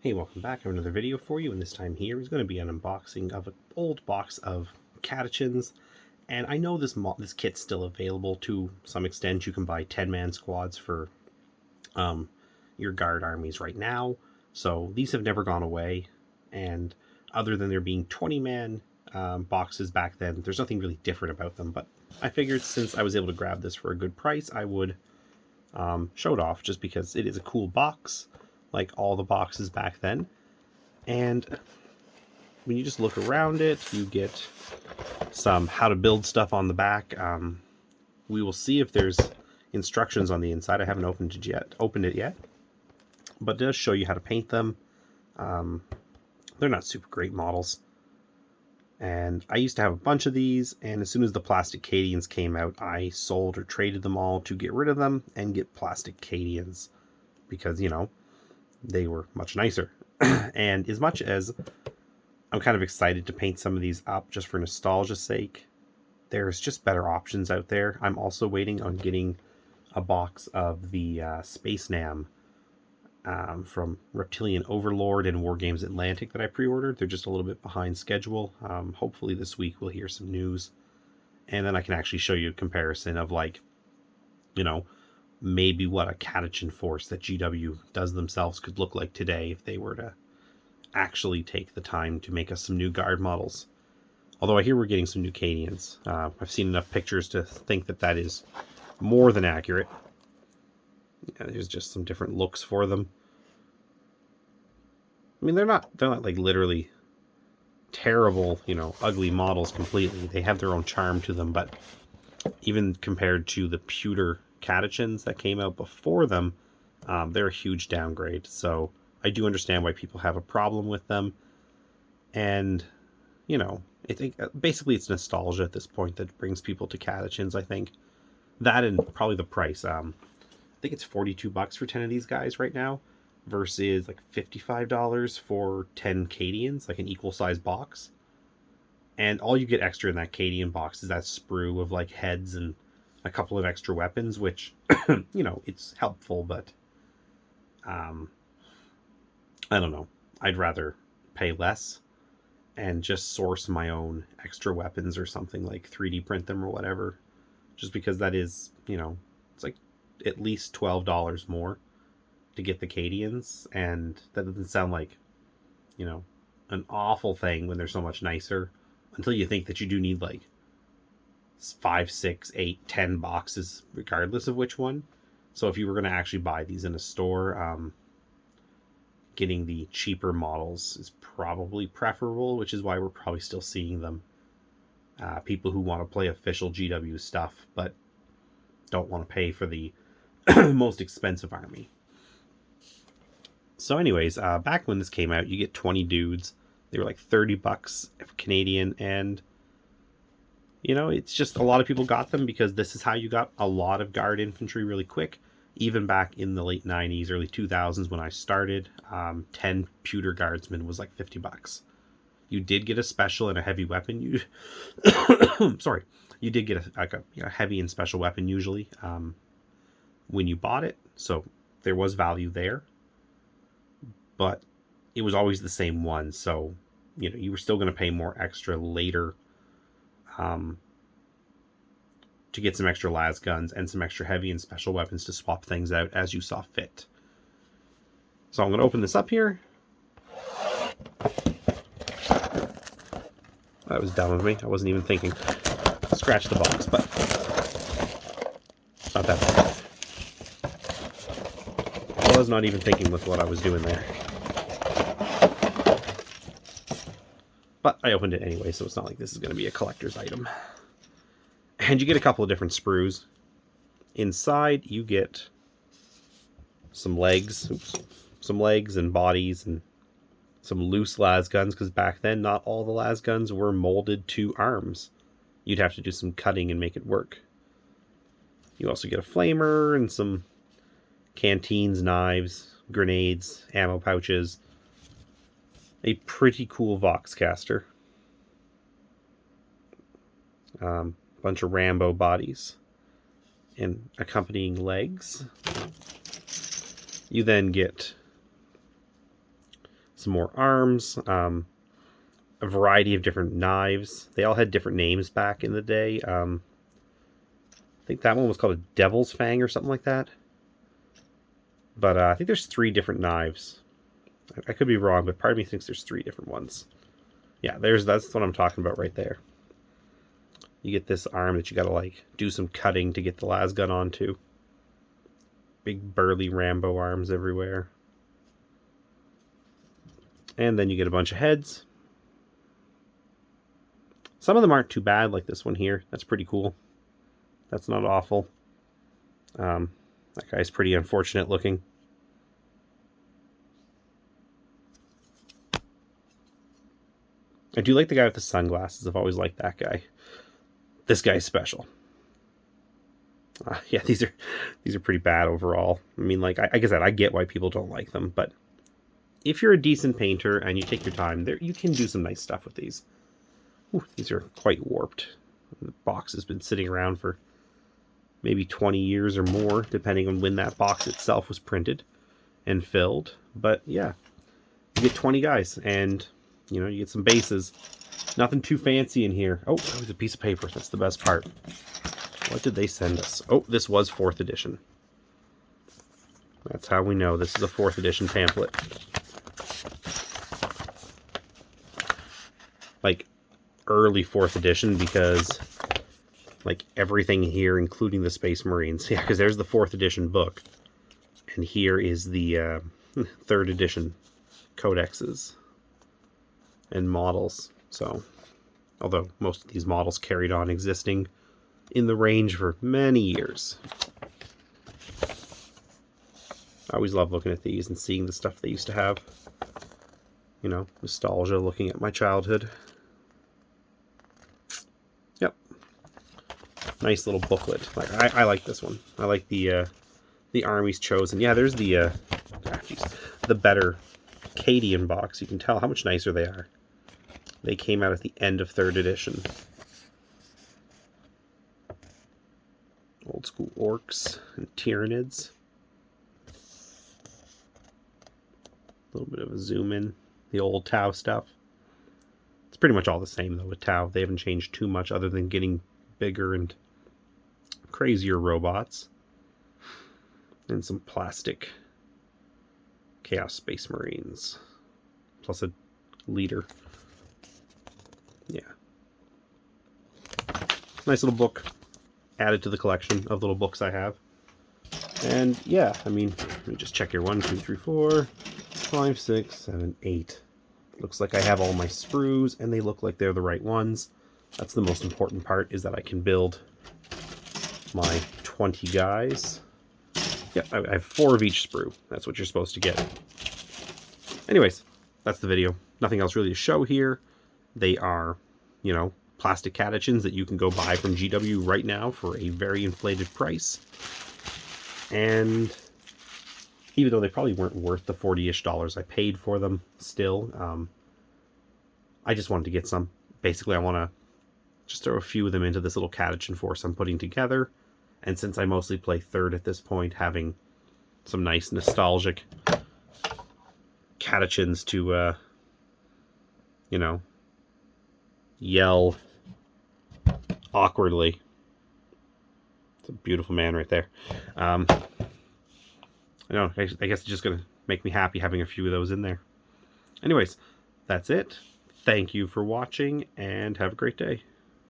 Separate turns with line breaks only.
Hey, welcome back. I have another video for you, and this time here is going to be an unboxing of an old box of Catachans. And I know this kit's still available to some extent. You can buy 10-man squads for your guard armies right now. So these have never gone away. And other than there being 20-man boxes back then, there's nothing really different about them. But I figured since I was able to grab this for a good price, I would show it off just because it is a cool box, like all the boxes back then. And when you just look around it, you get some how to build stuff on the back. We will see if there's instructions on the inside. I haven't opened it yet, but it does show you how to paint them. They're not super great models. And I used to have a bunch of these, and as soon as the plastic Cadians came out, I sold or traded them all to get rid of them and get plastic Cadians because, you know, they were much nicer. And as much as I'm kind of excited to paint some of these up just for nostalgia's sake, there's just better options out there. I'm also waiting on getting a box of the SpaceNam from Reptilian Overlord and Wargames Atlantic that I pre-ordered. They're just a little bit behind schedule. Hopefully this week we'll hear some news, and then I can actually show you a comparison of, like, you know, maybe what a Catachan force that GW does themselves could look like today if they were to actually take the time to make us some new guard models. Although I hear we're getting some new Cadians. I've seen enough pictures to think that that is more than accurate. Yeah, there's just some different looks for them. I mean, they're not like literally terrible, you know, ugly models completely. They have their own charm to them, but even compared to the pewter Catachans that came out before them, they're a huge downgrade. So I do understand why people have a problem with them. And, you know, I think basically it's nostalgia at this point that brings people to Catachans, I think. That and probably the price. I think it's $42 for 10 of these guys right now versus like $55 for 10 Cadians, like an equal size box. And all you get extra in that Cadian box is that sprue of like heads and a couple of extra weapons, which, you know, it's helpful, but I don't know. I'd rather pay less and just source my own extra weapons or something, like 3D print them or whatever, just because that is, you know, it's like at least $12 more to get the Cadians, and that doesn't sound like, you know, an awful thing when they're so much nicer, until you think that you do need like 5, 6, 8, 10 boxes, regardless of which one. So if you were going to actually buy these in a store, getting the cheaper models is probably preferable, which is why we're probably still seeing them. People who want to play official GW stuff, but don't want to pay for the most expensive army. So anyways, back when this came out, you get 20 dudes. They were like $30 Canadian, and you know, it's just a lot of people got them because this is how you got a lot of guard infantry really quick. Even back in the late 90s, early 2000s when I started, 10 pewter guardsmen was like $50. You did get a special and a heavy weapon. You sorry, you did get a heavy and special weapon usually when you bought it, so there was value there. But it was always the same one, so you know you were still going to pay more extra later to get some extra las guns and some extra heavy and special weapons to swap things out as you saw fit. So I'm going to open this up here. That was dumb of me. I wasn't even thinking. Scratch the box, but not that bad. I was not even thinking with what I was doing there. But I opened it anyway, so it's not like this is going to be a collector's item. And you get a couple of different sprues. Inside, you get some legs. Oops. Some legs and bodies and some loose las guns, because back then, not all the las guns were molded to arms. You'd have to do some cutting and make it work. You also get a flamer and some canteens, knives, grenades, ammo pouches. A pretty cool Voxcaster. Bunch of Rambo bodies and accompanying legs. You then get some more arms, a variety of different knives. They all had different names back in the day. I think that one was called a Devil's Fang or something like that. But I think there's 3 different knives. I could be wrong, but part of me thinks there's 3 different ones. Yeah, that's what I'm talking about right there. You get this arm that you gotta like do some cutting to get the las gun onto. Big burly Rambo arms everywhere. And then you get a bunch of heads. Some of them aren't too bad, like this one here. That's pretty cool. That's not awful. That guy's pretty unfortunate looking. I do like the guy with the sunglasses. I've always liked that guy. This guy's special. Yeah, these are pretty bad overall. I mean, like I guess I get why people don't like them, but if you're a decent painter and you take your time, you can do some nice stuff with these. Ooh, these are quite warped. The box has been sitting around for maybe 20 years or more, depending on when that box itself was printed and filled. But yeah, you get 20 guys, and you know, you get some bases. Nothing too fancy in here. Oh, that was a piece of paper. That's the best part. What did they send us? Oh, this was 4th edition. That's how we know this is a 4th edition pamphlet. Like, early 4th edition, because like everything here, including the Space Marines. Yeah, because there's the 4th edition book. And here is the 3rd edition codexes and models. So, although most of these models carried on existing in the range for many years. I always love looking at these and seeing the stuff they used to have. You know, nostalgia looking at my childhood. Yep. Nice little booklet. Like I like this one. I like the Army's Chosen. Yeah, there's the better Cadian box. You can tell how much nicer they are. They came out at the end of 3rd edition. Old school orcs and Tyranids. A little bit of a zoom in. The old Tau stuff. It's pretty much all the same though with Tau. They haven't changed too much other than getting bigger and crazier robots. And some plastic Chaos Space Marines. Plus a leader. Yeah. Nice little book. Added to the collection of little books I have. And yeah, I mean, let me just check here. 1, 2, 3, 4, 5, 6, 7, 8. Looks like I have all my sprues, and they look like they're the right ones. That's the most important part, is that I can build my 20 guys. Yeah, I have 4 of each sprue. That's what you're supposed to get. Anyways, that's the video. Nothing else really to show here. They are, you know, plastic Catachans that you can go buy from GW right now for a very inflated price. And even though they probably weren't worth the $40-ish I paid for them, still, I just wanted to get some. Basically, I want to just throw a few of them into this little Catachan force I'm putting together. And since I mostly play 3rd at this point, having some nice nostalgic Catachans to, you know, yell awkwardly. It's a beautiful man right there. I know, I guess it's just going to make me happy having a few of those in there. Anyways, that's it. Thank you for watching, and have a great day.